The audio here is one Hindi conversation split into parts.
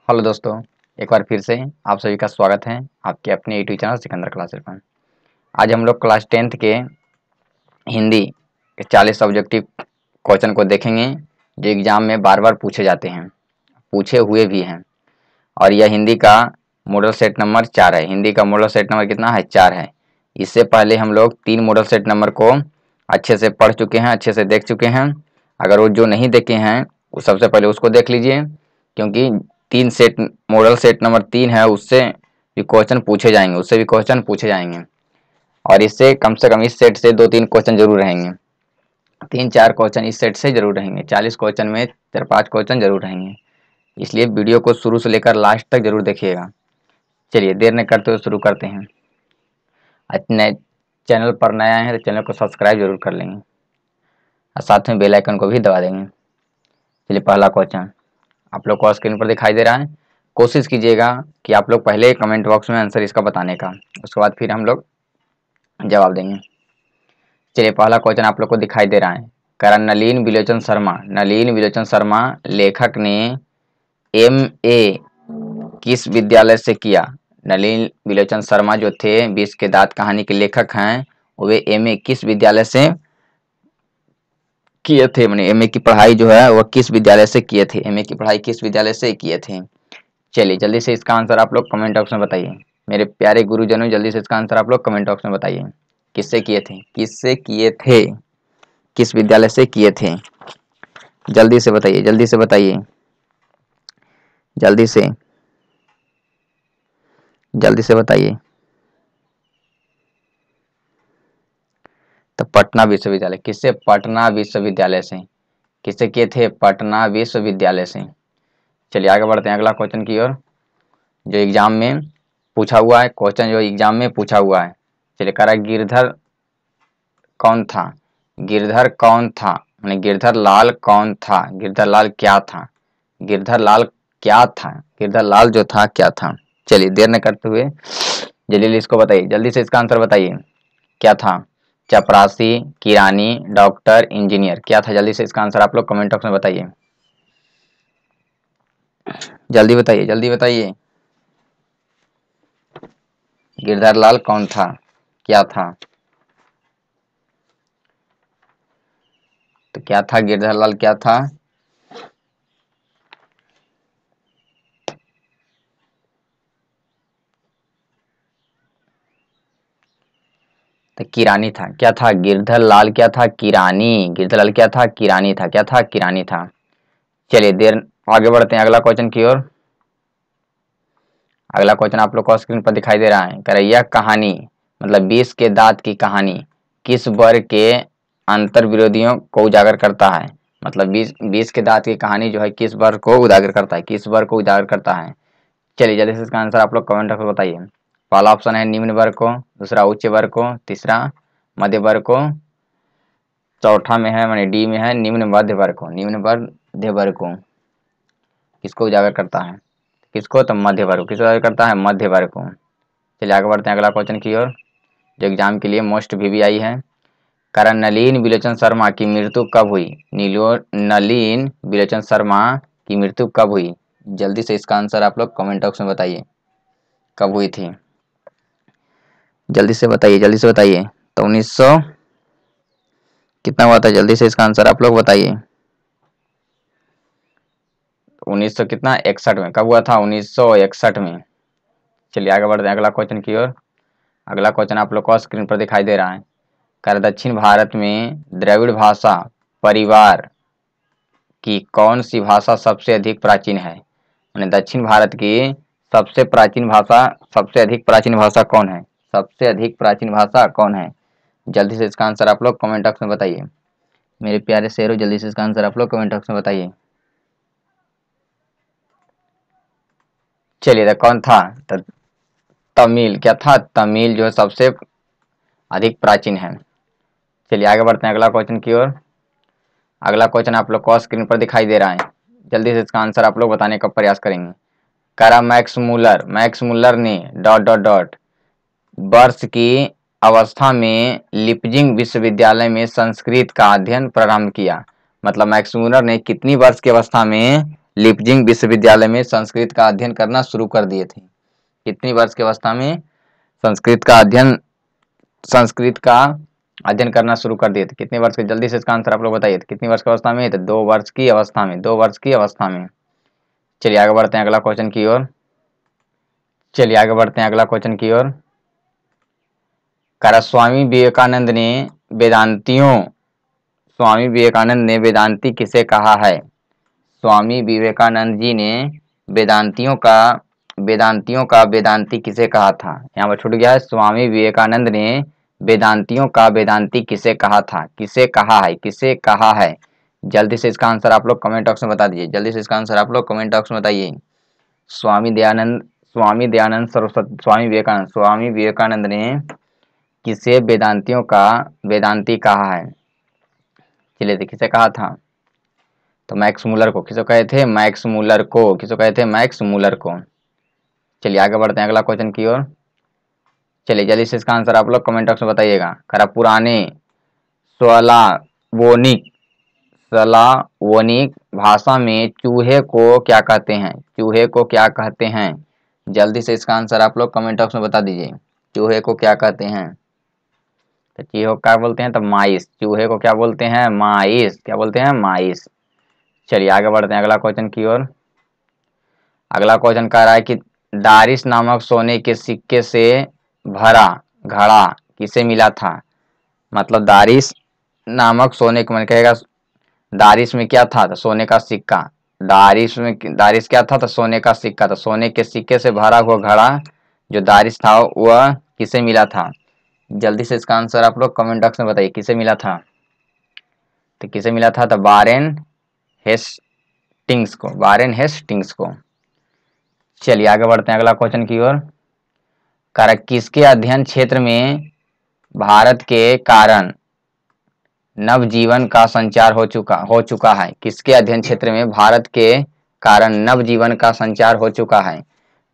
हेलो दोस्तों, एक बार फिर से आप सभी का स्वागत है आपके अपने यूट्यूब चैनल सिकंदर क्लासेस पर। आज हम लोग क्लास 10th के हिंदी के 40 ऑब्जेक्टिव क्वेश्चन को देखेंगे जो एग्जाम में बार बार पूछे जाते हैं, पूछे हुए भी हैं। और यह हिंदी का मॉडल सेट नंबर 4 है। हिंदी का मॉडल सेट नंबर कितना है? 4 है। इससे पहले हम लोग 3 मॉडल सेट नंबर को अच्छे से पढ़ चुके हैं, अच्छे से देख चुके हैं। अगर वो जो नहीं देखे हैं वो सबसे पहले उसको देख लीजिए, क्योंकि 3 सेट मॉडल सेट नंबर 3 है, उससे भी क्वेश्चन पूछे जाएंगे, उससे भी क्वेश्चन पूछे जाएंगे। और इससे कम से कम इस सेट से 2-3 क्वेश्चन जरूर रहेंगे, 3-4 क्वेश्चन इस सेट से जरूर रहेंगे। 40 क्वेश्चन में 4-5 क्वेश्चन जरूर रहेंगे, इसलिए वीडियो को शुरू से लेकर लास्ट तक जरूर देखिएगा। चलिए देर न करते हुए शुरू करते हैं। अपने चैनल पर नया है तो चैनल को सब्सक्राइब जरूर कर लेंगे और साथ में बेल आइकन को भी दबा देंगे। चलिए पहला क्वेश्चन आप लोग को स्क्रीन पर दिखाई दे रहा है। कोशिश कीजिएगा कि आप लोग पहले कमेंट बॉक्स में आंसर इसका बताने का, उसके बाद फिर हम लोग जवाब देंगे। चलिए पहला क्वेश्चन आप लोग को दिखाई दे रहा है। करण नलिन विलोचन शर्मा, नलिन विलोचन शर्मा लेखक ने MA किस विद्यालय से किया? नलिन विलोचन शर्मा जो थे 20 के दांत कहानी के लेखक हैं, वे MA किस विद्यालय से किए थे? मैंने MA की पढ़ाई जो है वह किस विद्यालय से किए थे? MA की पढ़ाई किस विद्यालय से किए थे? चलिए जल्दी से इसका आंसर आप लोग कमेंट बॉक्स में बताइए। मेरे प्यारे गुरुजनों, जल्दी से इसका आंसर आप लोग कमेंट बॉक्स में बताइए। किससे किए थे? किससे किए थे? किस विद्यालय से किए थे? जल्दी से बताइए, जल्दी से बताइए, जल्दी से, जल्दी से बताइए। तो पटना विश्वविद्यालय। किससे? पटना विश्वविद्यालय से। किससे किए थे? पटना विश्वविद्यालय से। चलिए आगे बढ़ते हैं अगला क्वेश्चन की ओर, जो एग्जाम में पूछा हुआ है। क्वेश्चन जो एग्जाम में पूछा हुआ है। चलिए कह रहा है गिरधर कौन था? गिरधर कौन था? मैंने गिरधर लाल कौन था? गिरधर लाल क्या था? गिरधर लाल क्या था? गिरधर लाल जो था क्या था? चलिए देर न करते हुए जल्दी इसको बताइए, जल्दी से इसका आंसर बताइए। क्या था? चपरासी, किरानी, डॉक्टर, इंजीनियर, क्या था? जल्दी से इसका आंसर आप लोग कमेंट बॉक्स में बताइए। जल्दी बताइए, जल्दी बताइए। गिरधर लाल कौन था? क्या था? तो क्या था? गिरधर लाल क्या था? तो किरानी था। क्या था? गिरधर लाल क्या था? किरानी। गिरधर लाल क्या था? किरानी था। क्या था? किरानी था। चलिए देर आगे बढ़ते हैं अगला क्वेश्चन की ओर। अगला क्वेश्चन आप लोग को स्क्रीन पर दिखाई दे रहा है। कह रहा है यह कहानी, मतलब 20 के दांत की कहानी किस वर्ग के अंतर विरोधियों को उजागर करता है? मतलब 20 के दांत की कहानी जो है किस वर्ग को उजागर करता है? किस वर्ग को उजागर करता है? चलिए जल्दी से इसका आंसर आप लोग कमेंट करके बताइए। पहला ऑप्शन है निम्न वर्ग को, दूसरा उच्च वर्ग को, तीसरा मध्य वर्ग को, चौथा में है मैंने डी में है निम्न मध्य वर्ग को। निम्न मध्य वर्ग को किसको उजागर करता है? किसको? तो मध्य वर्ग को। किसको उजागर करता है? मध्य वर्ग को। चलिए आगे बढ़ते हैं अगला क्वेश्चन की ओर, जो एग्जाम के लिए मोस्ट VVI है। कारण नलिन विलोचन शर्मा की मृत्यु कब हुई? नलिन विलोचन शर्मा की मृत्यु कब हुई? जल्दी से इसका आंसर आप लोग कमेंट बॉक्स में बताइए, कब हुई थी? जल्दी से बताइए, जल्दी से बताइए। तो 1900 कितना हुआ था? जल्दी से इसका आंसर आप लोग बताइए। 1900 कितना? 61 में। कब हुआ था? 1961 में। चलिए आगे बढ़ते हैं अगला क्वेश्चन की ओर। अगला क्वेश्चन आप लोग को स्क्रीन पर दिखाई दे रहा है। कर दक्षिण भारत में द्रविड़ भाषा परिवार की कौन सी भाषा सबसे अधिक प्राचीन है? यानी दक्षिण भारत की सबसे प्राचीन भाषा, सबसे अधिक प्राचीन भाषा कौन है? सबसे अधिक प्राचीन भाषा कौन है? जल्दी से इसका आंसर आप लोग कमेंट बॉक्स में बताइए। मेरे प्यारे शेरों, जल्दी से इसका आंसर आप लोग कमेंट बॉक्स में बताइए। चलिए तो कौन था? तो तमिल। क्या था? तमिल जो है सबसे अधिक प्राचीन है। चलिए आगे बढ़ते हैं अगला क्वेश्चन की ओर। अगला क्वेश्चन आप लोग को स्क्रीन पर दिखाई दे रहा है। जल्दी से इसका आंसर आप लोग बताने का प्रयास करेंगे। करा मैक्स मुलर ने डॉट डॉट डॉट वर्ष की अवस्था में लिपजिंग विश्वविद्यालय में संस्कृत का अध्ययन प्रारंभ किया। मतलब मैक्स मुलर ने कितनी वर्ष की अवस्था में लिपजिंग विश्वविद्यालय में संस्कृत का अध्ययन करना शुरू कर दिए थे। कितनी वर्ष की अवस्था में संस्कृत का अध्ययन करना शुरू कर दिए थे? कितने वर्ष के? जल्दी से इसका आंसर आप लोग बताइए। कितनी वर्ष की अवस्था में? तो 2 वर्ष की अवस्था में। 2 वर्ष की अवस्था में। चलिए आगे बढ़ते हैं अगला क्वेश्चन की ओर। स्वामी विवेकानंद ने वेदांती किसे कहा है? स्वामी विवेकानंद जी ने वेदांतियों का वेदांती किसे कहा था? यहाँ पर छूट गया है। स्वामी विवेकानंद ने वेदांतियों का वेदांती किसे कहा था? किसे कहा है? जल्दी से इसका आंसर आप लोग कमेंट बॉक्स में बता दीजिए। जल्दी से इसका आंसर आप लोग कमेंट बॉक्स में बताइए। स्वामी विवेकानंद ने किसे वेदांतियों का वेदांती कहा है? चलिए देखिए किसे कहा था? तो मैक्स मूलर को। किसको कहे थे? मैक्स मूलर को। किसको कहे थे? मैक्स मूलर को। चलिए आगे बढ़ते हैं अगला क्वेश्चन की ओर। चलिए जल्दी से इसका आंसर आप लोग कमेंट बॉक्स में बताइएगा। पुराने स्लावोनिक भाषा में चूहे को क्या कहते हैं? चूहे को क्या कहते हैं? जल्दी से इसका आंसर आप लोग कमेंट बॉक्स में बता दीजिए। चूहे को क्या कहते हैं? तो चूहे को क्या बोलते हैं? तो माइस। चूहे को क्या बोलते हैं? माइस। क्या बोलते हैं? माइस। चलिए आगे बढ़ते हैं अगला क्वेश्चन की ओर। अगला क्वेश्चन कह रहा है कि दारिस नामक सोने के सिक्के से भरा घड़ा किसे मिला था? मतलब दारिस नामक सोने का, मैंने कहेगा दारिस में क्या था? तो सोने का सिक्का। दारिस क्या था? तो सोने का सिक्का। तो सोने के सिक्के से भरा हुआ घड़ा जो दारिस था वह किसे मिला था? जल्दी से इसका आंसर आप लोग कमेंट बॉक्स में बताइए। किसे मिला था? तो किसे मिला था? तो वारेन हेस्टिंग्स को। चलिए आगे बढ़ते हैं अगला क्वेश्चन की ओर। किसके अध्ययन क्षेत्र में भारत के कारण नवजीवन का संचार हो चुका है? किसके अध्ययन क्षेत्र में भारत के कारण नवजीवन का संचार हो चुका है?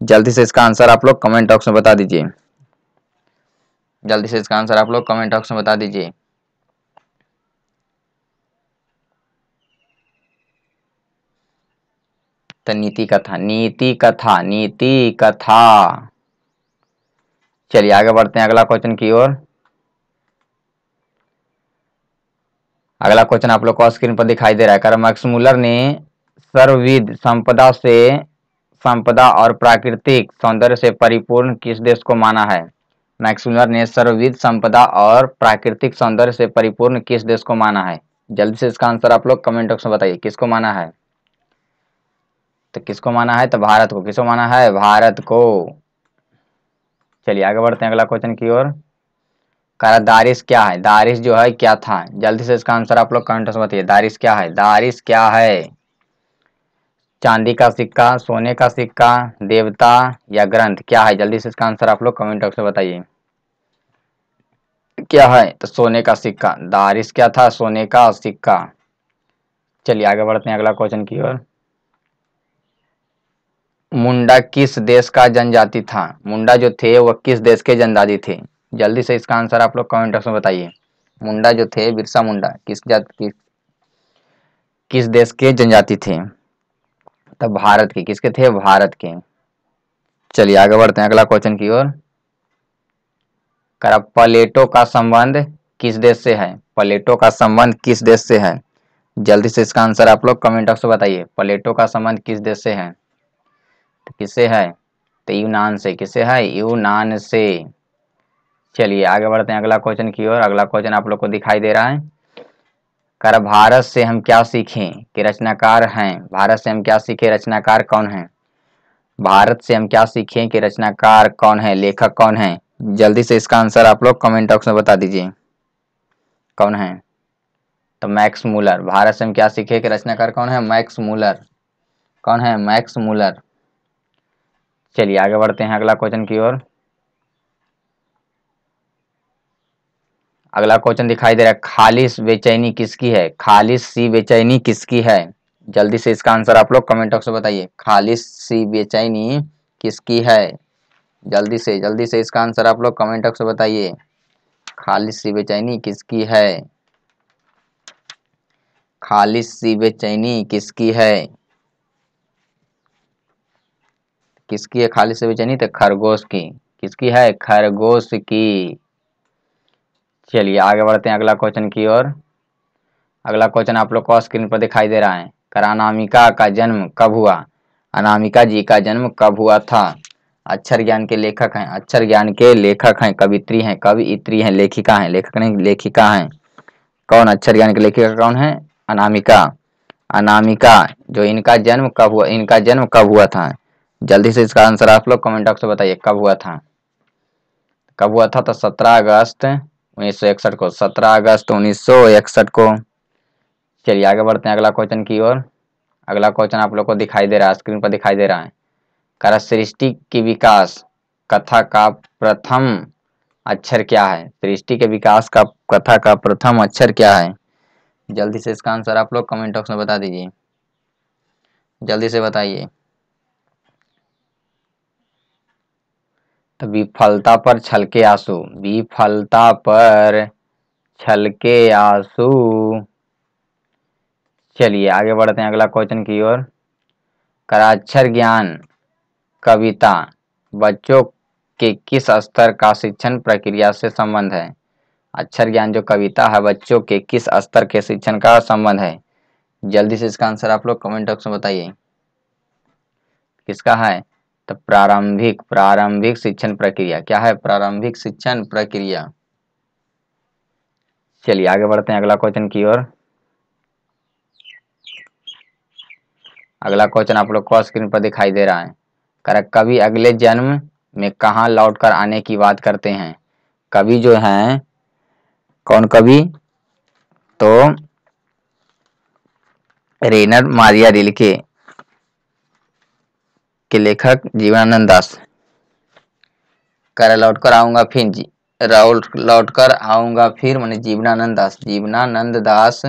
जल्दी से इसका आंसर आप लोग कमेंट बॉक्स में बता दीजिए। जल्दी से इसका आंसर आप लोग कमेंट बॉक्स में बता दीजिए। तो नीति कथा। चलिए आगे बढ़ते हैं अगला क्वेश्चन की ओर। अगला क्वेश्चन आप लोग को स्क्रीन पर दिखाई दे रहा है। मैक्स मूलर ने सर्वविध संपदा और प्राकृतिक सौंदर्य से परिपूर्ण किस देश को माना है? मैक्स मूलर ने सर्वविध संपदा और प्राकृतिक सौंदर्य से परिपूर्ण किस देश को माना है? जल्दी से इसका आंसर आप लोग कमेंट बॉक्स में बताइए। किसको माना है? तो किसको माना है? तो भारत को। किसको माना है? भारत को। चलिए आगे बढ़ते हैं अगला क्वेश्चन की ओर। दारिस क्या है? दारिस जो है क्या था? जल्दी से इसका आंसर आप लोग कमेंट में बताइए। दारिस क्या है? दारिस क्या है? चांदी का सिक्का, सोने का सिक्का, देवता या ग्रंथ? क्या है? जल्दी से इसका आंसर आप लोग कमेंट बॉक्स में बताइए। क्या है? तो सोने का सिक्का। दारिस क्या था? सोने का सिक्का। चलिए आगे बढ़ते हैं अगला क्वेश्चन की ओर। मुंडा किस देश का जनजाति था? मुंडा जो थे वह किस देश के जनजाति थे? जल्दी से इसका आंसर आप लोग कमेंट बॉक्स में बताइए। मुंडा जो थे, बिरसा मुंडा, किस देश के जनजाति थे? तब भारत के। किसके थे? भारत के। चलिए आगे बढ़ते हैं अगला क्वेश्चन की ओर। प्लेटो का संबंध किस देश से है? प्लेटो का संबंध किस देश से है? जल्दी से इसका आंसर आप लोग कमेंट बॉक्स में बताइए। प्लेटो का संबंध किस देश से है? तो किससे है? तो यूनान से। किससे है? यूनान से। चलिए आगे बढ़ते हैं अगला क्वेश्चन की ओर। अगला क्वेश्चन आप लोग को दिखाई दे रहा है। भारत से हम क्या सीखें कि रचनाकार हैं? भारत से हम क्या सीखें? रचनाकार कौन है? भारत से हम क्या सीखें कि रचनाकार कौन है? लेखक कौन है? जल्दी से इसका आंसर आप लोग कमेंट बॉक्स में बता दीजिए। कौन है? तो मैक्स मूलर। भारत से हम क्या सीखे कि रचनाकार कौन है? Max Muller. कौन है? Max Muller. चलिए आगे बढ़ते हैं अगला क्वेश्चन की ओर। अगला क्वेश्चन दिखाई दे रहा है। खालिश बेचैनी किसकी है? खालिश सी बेचैनी किसकी है? जल्दी से इसका आंसर आप लोग कमेंट बॉक्स में बताइए। खालिश सी बेचैनी किसकी है? जल्दी से इसका आंसर आप लोग कमेंट बॉक्स में बताइए। खालिश सी बेचैनी किसकी है? खालिश सी बेचैनी किसकी है? किसकी है खाली से बेचैनी? तो खरगोश की। किसकी है? खरगोश की। चलिए आगे बढ़ते हैं अगला क्वेश्चन की ओर। अगला क्वेश्चन आप लोग को स्क्रीन पर दिखाई दे रहा है। अनामिका का जन्म कब हुआ? अनामिका जी का जन्म कब हुआ था? अक्षर ज्ञान के लेखक हैं, अक्षर ज्ञान के लेखक हैं, कवित्री हैं, कवियत्री हैं, लेखिका हैं, लेखक नहीं लेखिका हैं। कौन अक्षर ज्ञान के लेखिका कौन है? अनामिका। अनामिका जो इनका जन्म कब हुआ, इनका जन्म कब हुआ था? जल्दी से इसका आंसर आप लोग कमेंट बॉक्स में बताइए कब हुआ था। कब हुआ था? तो 17 अगस्त 1961 को, 17 अगस्त 1961 को। चलिए आगे बढ़ते हैं अगला क्वेश्चन की ओर। अगला क्वेश्चन आप लोग को दिखाई दे रहा है, स्क्रीन पर दिखाई दे रहा है। सृष्टि की विकास कथा का प्रथम अक्षर क्या है? सृष्टि के विकास का कथा का प्रथम अक्षर क्या है? जल्दी से इसका आंसर आप लोग कमेंट बॉक्स में बता दीजिए, जल्दी से बताइए। तो विफलता पर छलके आंसू, विफलता पर छलके आंसू। चलिए आगे बढ़ते हैं अगला क्वेश्चन की ओर। अक्षर ज्ञान कविता बच्चों के किस स्तर का शिक्षण प्रक्रिया से संबंध है? अक्षर ज्ञान जो कविता है बच्चों के किस स्तर के शिक्षण का संबंध है? जल्दी से इसका आंसर आप लोग कमेंट बॉक्स में बताइए किसका है? तो प्रारंभिक, प्रारंभिक शिक्षण प्रक्रिया। क्या है? प्रारंभिक शिक्षण प्रक्रिया। चलिए आगे बढ़ते हैं अगला क्वेश्चन की ओर। अगला क्वेश्चन आप लोग को स्क्रीन पर दिखाई दे रहा है। कवि अगले जन्म में कहाँ लौटकर आने की बात करते हैं? कवि जो हैं, कौन कवि? तो रेनर मारिया रिल्के के लेखक जीवनानंद दास। लौट कर आऊंगा फिर जी, लौट कर आऊंगा फिर माने जीवनानंद दास। जीवनानंद दास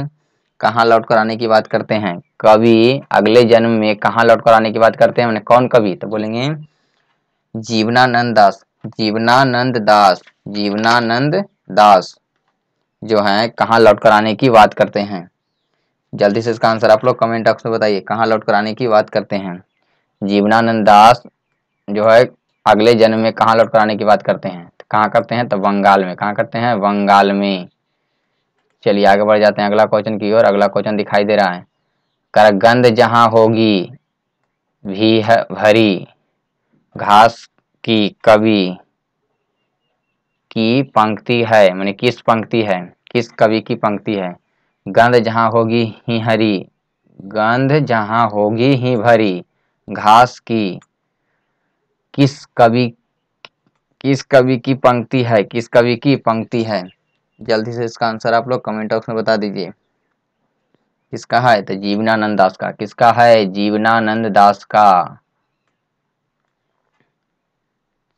कहाँ लौट कर आने की बात करते हैं? कवि अगले जन्म में कहाँ लौट कर आने की बात करते हैं माने कौन कवि? तो बोलेंगे जीवनानंद दास। जीवनानंद दास, जीवनानंद दास जो है कहाँ लौट कर आने की बात करते हैं? जल्दी से इसका आंसर आप लोग कमेंट बॉक्स में बताइए, कहाँ लौट कर आने की बात करते हैं? जीवनानंद दास जो है अगले जन्म में कहाँ लौट कर आने की बात करते हैं? तो कहाँ करते हैं? तो बंगाल में। कहाँ करते हैं? बंगाल में। चलिए आगे बढ़ जाते हैं अगला क्वेश्चन की ओर। अगला क्वेश्चन दिखाई दे रहा है। गंध जहाँ होगी भी है भरी घास की कवि की पंक्ति है, माने किस पंक्ति है? किस कवि की पंक्ति है? गंध जहाँ होगी ही हरी, गंध जहाँ होगी ही भरी घास की किस कवि, किस कवि की पंक्ति है? किस कवि की पंक्ति है? जल्दी से इसका आंसर आप लोग कमेंट बॉक्स में बता दीजिए किसका है? तो जीवनानंद दास का। किसका है? जीवनानंद दास का।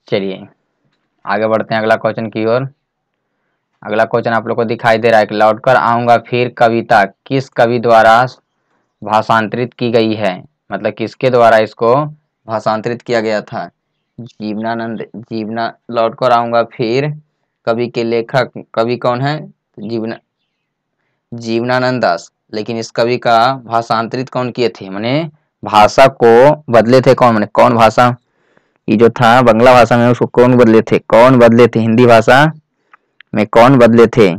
चलिए आगे बढ़ते हैं अगला क्वेश्चन की ओर। अगला क्वेश्चन आप लोग को दिखाई दे रहा है कि लौट कर आऊंगा फिर कविता किस कवि द्वारा भाषांतरित की गई है? मतलब किसके द्वारा इसको भाषांतरित किया गया था? जीवनानंद, लौट कर आऊंगा फिर कवि के लेखक कवि कौन है? जीवनानंद दास। लेकिन इस कवि का भाषांतरित कौन किए थे? माने भाषा को बदले थे कौन? माने कौन भाषा? ये जो था बंगला भाषा में उसको कौन बदले थे? कौन बदले थे? हिंदी भाषा में कौन बदले थे?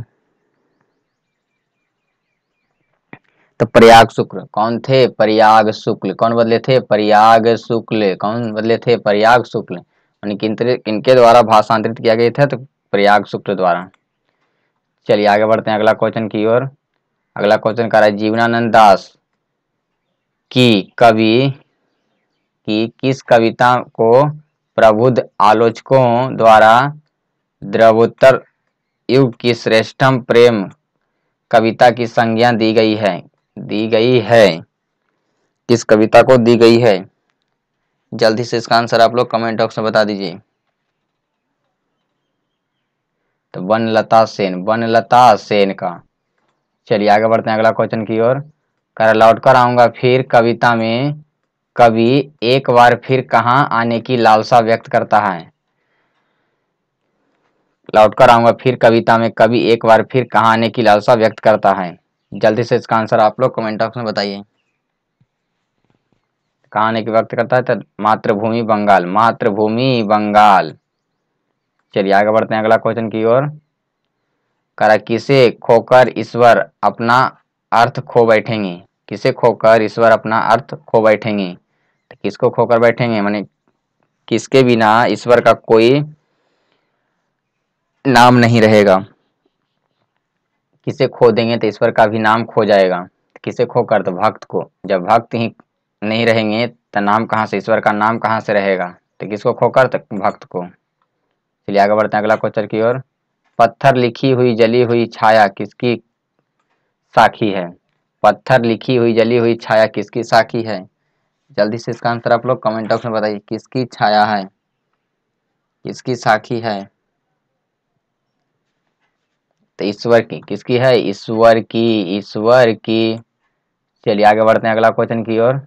तो प्रयाग शुक्ल। कौन थे? प्रयाग शुक्ल। कौन बदले थे? प्रयाग शुक्ल। कौन बदले थे? प्रयाग शुक्ल। यानी किनके द्वारा भाषांतरित किया गया था? तो प्रयाग शुक्ल द्वारा। चलिए आगे बढ़ते हैं अगला क्वेश्चन की ओर। अगला क्वेश्चन कर रहा है जीवनानंद दास की कवि की किस कविता को प्रबुद्ध आलोचकों द्वारा द्रवोत्तर युग की श्रेष्ठतम प्रेम कविता की संज्ञा दी गई है? दी गई है, किस कविता को दी गई है? जल्दी से इसका आंसर आप लोग कमेंट बॉक्स में बता दीजिए। तो वनलता सेन, वनलता सेन का। चलिए आगे बढ़ते हैं अगला क्वेश्चन की ओर। लौट कर आऊंगा फिर कविता में कवि एक बार फिर कहाँ आने की लालसा व्यक्त करता है? लौट कर आऊंगा फिर कविता में कवि एक बार फिर कहाँ आने की लालसा व्यक्त करता है? जल्दी से इसका आंसर आप लोग कमेंट बॉक्स में बताइए। कहाँ आने की व्यक्त करता है? तो मातृभूमि बंगाल, मातृभूमि बंगाल। चलिए आगे बढ़ते हैं अगला क्वेश्चन की ओर। करा किसे खोकर ईश्वर अपना अर्थ खो बैठेंगे? किसे खोकर ईश्वर अपना अर्थ खो बैठेंगे? तो किसको खोकर बैठेंगे, माने किसके बिना ईश्वर का कोई नाम नहीं रहेगा। किसे खो देंगे तो ईश्वर का भी नाम खो जाएगा। किसे खोकर? तो भक्त को। जब भक्त ही नहीं रहेंगे तो नाम कहाँ से, ईश्वर का नाम कहाँ से रहेगा? तो किसको खोकर? तो भक्त को। चलिए आगे बढ़ते हैं अगला क्वेश्चन की ओर। पत्थर लिखी हुई जली हुई छाया किसकी साखी है? पत्थर लिखी हुई जली हुई छाया किसकी साखी है? जल्दी से इसका आंसर आप लोग कमेंट बॉक्स में बताइए। किसकी छाया है, किसकी साखी है? तो ईश्वर की। किसकी है? ईश्वर की, ईश्वर की। चलिए आगे बढ़ते हैं अगला क्वेश्चन की ओर।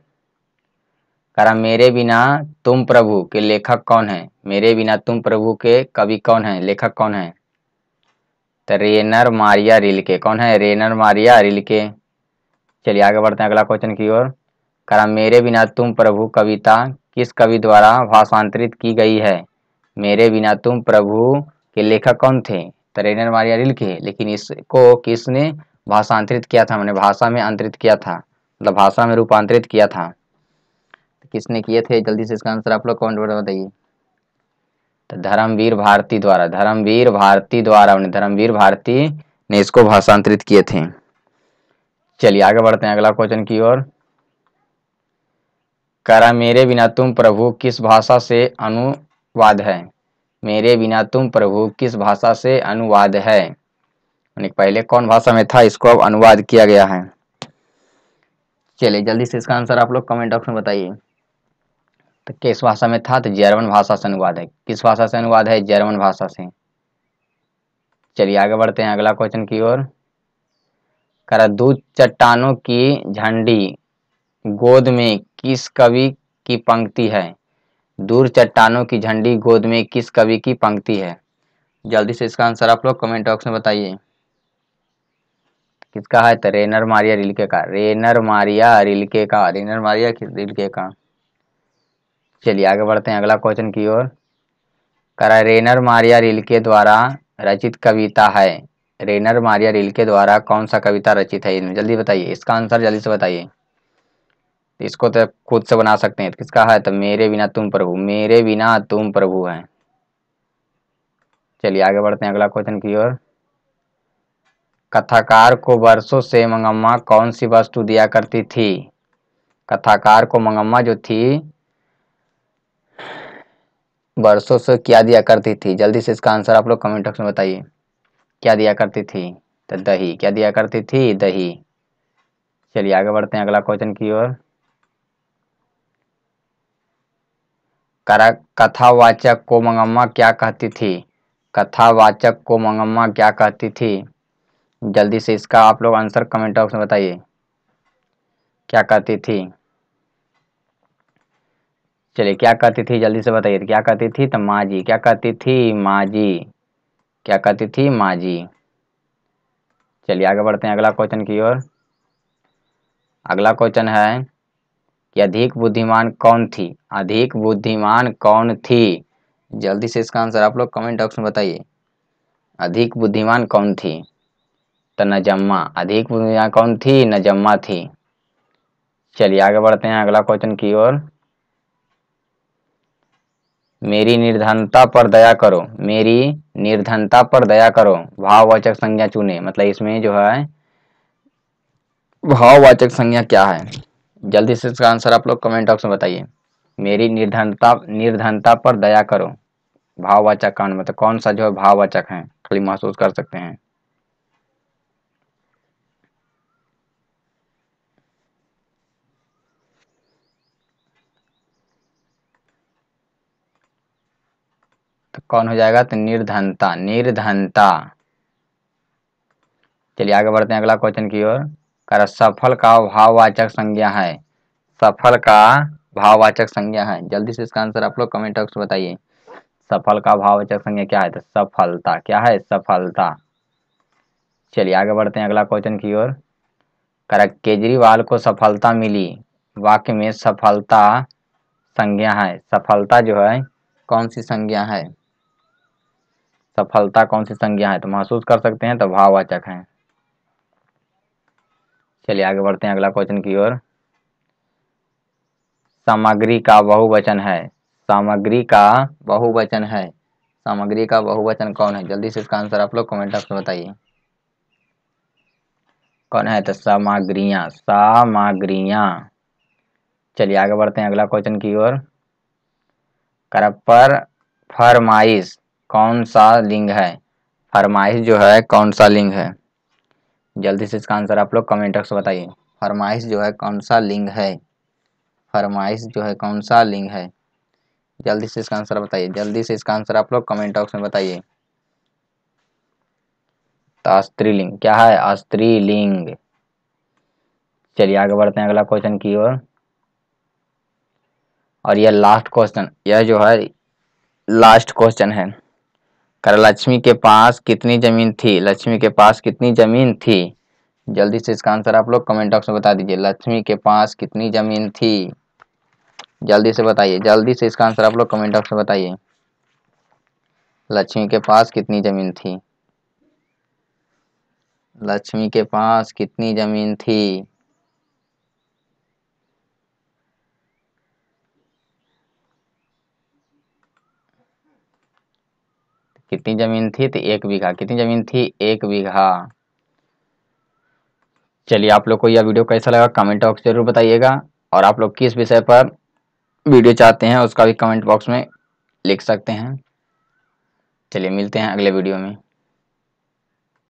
करा मेरे बिना तुम प्रभु के लेखक कौन है? मेरे बिना तुम प्रभु के कवि कौन है, लेखक कौन है? तो रेनर मारिया रिल्के। कौन है? रेनर मारिया रिल्के। चलिए आगे बढ़ते हैं अगला क्वेश्चन की ओर। करा मेरे बिना तुम प्रभु कविता किस कवि द्वारा भाषांतरित की गई है? मेरे बिना तुम प्रभु के लेखक कौन थे? तो रेनर मारिया रिल्के। लेकिन इसको किसने भाषांतरित किया था, मैंने भाषा में अंतरित किया था, मतलब भाषा में रूपांतरित किया था। तो किसने किए थे? जल्दी से इसका आंसर आप लोग कमेंट में बताइए। तो धर्मवीर भारती द्वारा, धर्मवीर भारती द्वारा, धर्मवीर भारती ने इसको भाषांतरित किए थे। चलिए आगे बढ़ते हैं अगला क्वेश्चन की ओर। करा मेरे बिना तुम प्रभु किस भाषा से अनुवाद है? मेरे बिना तुम प्रभु किस भाषा से अनुवाद है? पहले कौन भाषा में था, इसको अब अनुवाद किया गया है। चलिए जल्दी से इसका आंसर आप लोग कमेंट बॉक्स में बताइए। तो किस भाषा में था? तो जर्मन भाषा से अनुवाद है। किस भाषा से अनुवाद है? जर्मन भाषा से। चलिए आगे बढ़ते हैं अगला क्वेश्चन की ओर। करा दूध चट्टानों की झंडी गोद में किस कवि की पंक्ति है? दूर चट्टानों की झंडी गोद में किस कवि की पंक्ति है? जल्दी से इसका आंसर आप लोग कमेंट बॉक्स में बताइए। किसका है? तो रेनर मारिया रिल्के का, रेनर मारिया रिल्के का, रेनर मारिया रिल्के का। चलिए आगे बढ़ते हैं अगला क्वेश्चन की ओर। करा रेनर मारिया रिल्के द्वारा रचित कविता है? रेनर मारिया रिल्के द्वारा कौन सा कविता रचित है? इनमें जल्दी बताइए, इसका आंसर जल्दी से बताइए। इसको तो खुद से बना सकते हैं। किसका है? तो मेरे बिना तुम प्रभु, मेरे बिना तुम प्रभु है। चलिए आगे बढ़ते हैं अगला क्वेश्चन की ओर। कथाकार को वर्षों से मंगम्मा कौन सी वस्तु दिया करती थी? कथाकार को मंगम्मा जो थी वर्षों से क्या दिया करती थी? जल्दी से इसका आंसर आप लोग कमेंट बॉक्स में बताइए। क्या दिया करती थी? तो दही। क्या दिया करती थी? दही। चलिए आगे बढ़ते हैं अगला क्वेश्चन की ओर। कथावाचक को मंगम्मा क्या कहती थी? कथावाचक को मंगम्मा क्या कहती थी? जल्दी से इसका आप लोग आंसर कमेंट बॉक्स में बताइए। क्या कहती थी? चलिए क्या कहती थी जल्दी से बताइए। क्या कहती थी? तो माँ जी। क्या कहती थी? माँ जी। क्या कहती थी? माँ जी। चलिए आगे बढ़ते हैं अगला क्वेश्चन की ओर। अगला क्वेश्चन है कि अधिक बुद्धिमान कौन थी? अधिक बुद्धिमान कौन थी? जल्दी से इसका आंसर आप लोग कमेंट बॉक्स में बताइए। अधिक बुद्धिमान कौन थी? तो नजम्मा। अधिक बुद्धिमान कौन थी? नजम्मा थी। चलिए आगे बढ़ते हैं अगला क्वेश्चन की ओर। मेरी निर्धनता पर दया करो, मेरी निर्धनता पर दया करो, भाववाचक संज्ञा चुने। मतलब इसमें जो है भाववाचक संज्ञा क्या है? जल्दी से इसका आंसर आप लोग कमेंट बॉक्स में बताइए। मेरी निर्धनता, निर्धनता पर दया करो, भाववाचक कौन, मतलब कौन सा जो है भाववाचक है, खाली महसूस कर सकते हैं। तो कौन हो जाएगा? तो निर्धनता, निर्धनता। चलिए आगे बढ़ते हैं अगला क्वेश्चन की ओर। कर सफल का भाववाचक संज्ञा है? सफल का भाववाचक संज्ञा है? जल्दी से इसका आंसर आप लोग कमेंट बॉक्स में बताइए। सफल का भाववाचक संज्ञा क्या है? तो सफलता। क्या है? सफलता। चलिए आगे बढ़ते हैं अगला क्वेश्चन की ओर। कर केजरीवाल को सफलता मिली वाक्य में सफलता संज्ञा है। सफलता जो है कौन सी संज्ञा है? सफलता कौन सी संज्ञा है? तो महसूस कर सकते हैं, तो भाववाचक है। चलिए आगे बढ़ते हैं अगला क्वेश्चन की ओर। सामग्री का बहुवचन है। सामग्री का बहुवचन है। सामग्री का बहुवचन कौन है? जल्दी से इसका आंसर आप लोग कमेंट बॉक्स में बताइए, कौन है? तो सामग्रियां, सामग्रियां। चलिए आगे बढ़ते हैं अगला क्वेश्चन की ओर। पर फरमाइश कौन सा लिंग है? फरमाइश जो है कौन सा लिंग है? जल्दी से इसका आंसर आप लोग कमेंट बॉक्स में बताइए। फरमाइश जो है कौन सा लिंग है? फरमाइश जो है कौन सा लिंग है? जल्दी से इसका आंसर बताइए। जल्दी से इसका आंसर आप लोग कमेंट बॉक्स में बताइए। तो स्त्रीलिंग क्या है? स्त्रीलिंग। चलिए आगे बढ़ते हैं अगला क्वेश्चन की ओर। और यह लास्ट क्वेश्चन, यह जो है लास्ट क्वेश्चन है। कर लक्ष्मी के पास कितनी जमीन थी? लक्ष्मी के पास कितनी जमीन थी? जल्दी से इसका आंसर आप लोग कमेंट बॉक्स में बता दीजिए। लक्ष्मी के पास कितनी जमीन थी? जल्दी से बताइए। जल्दी से इसका आंसर आप लोग कमेंट बॉक्स में बताइए। लक्ष्मी के पास कितनी जमीन थी? लक्ष्मी के पास कितनी जमीन थी? कितनी जमीन थी? तो 1 बीघा। कितनी जमीन थी? 1 बीघा। चलिए आप लोग को यह वीडियो कैसा लगा कमेंट बॉक्स जरूर बताइएगा, और आप लोग किस विषय पर वीडियो चाहते हैं उसका भी कमेंट बॉक्स में लिख सकते हैं। चलिए मिलते हैं अगले वीडियो में।